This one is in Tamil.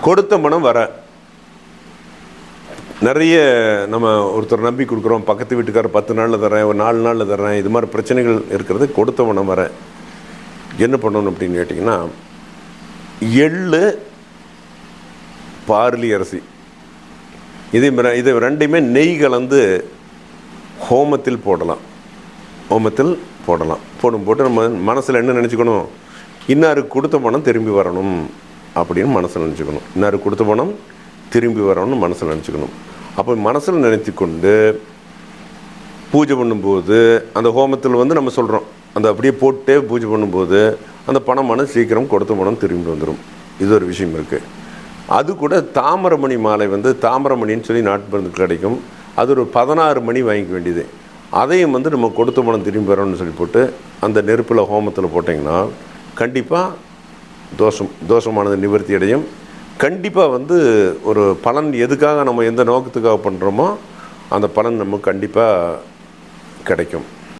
கொடுத்த பணம் வர நிறைய நம்ம ஒருத்தர் நம்பி கொடுக்குறோம், பக்கத்து வீட்டுக்காரர் 10 நாளில் தரேன், ஒரு 4 நாளில் தரேன், இது மாதிரி பிரச்சனைகள் இருக்கிறது. கொடுத்த பணம் வர என்ன பண்ணணும் அப்படின்னு கேட்டிங்கன்னா, எள்ளு பார்லி அரிசி இது ரெண்டையுமே நெய் கலந்து ஹோமத்தில் போடலாம். போட்டு நம்ம மனசில் என்ன நினச்சிக்கணும், இன்னாருக்கு கொடுத்த பணம் திரும்பி வரணும் அப்படின்னு மனசில் நினச்சிக்கணும். இன்னாருக்கு கொடுத்த பணம் திரும்பி வரணும்னு மனசில் நினச்சிக்கணும். அப்போ மனசில் நினைத்து கொண்டு பூஜை பண்ணும்போது அந்த ஹோமத்தில் நம்ம சொல்கிறோம், அந்த அப்படியே போட்டே பூஜை பண்ணும்போது அந்த பணம் சீக்கிரம் கொடுத்த பணம் திரும்பி வந்துடும். இது ஒரு விஷயம் இருக்குது. அது கூட தாமரமணி மாலை தாமரமணின்னு சொல்லி நாட்டு மருந்து கிடைக்கும். அது ஒரு 16 மணி வாங்கிக்க வேண்டியது. அதையும் நம்ம கொடுத்த பணம் திரும்பி வரணும்னு சொல்லி போட்டு அந்த நெருப்பில் ஹோமத்தில் போட்டிங்கன்னா கண்டிப்பாக தோஷமானது நிவர்த்தி அடையும். கண்டிப்பாக ஒரு பலன், எதுக்காக நம்ம எந்த நோக்கத்துக்காக பண்ணுறோமோ அந்த பலன் நமக்கு கண்டிப்பாக கிடைக்கும்.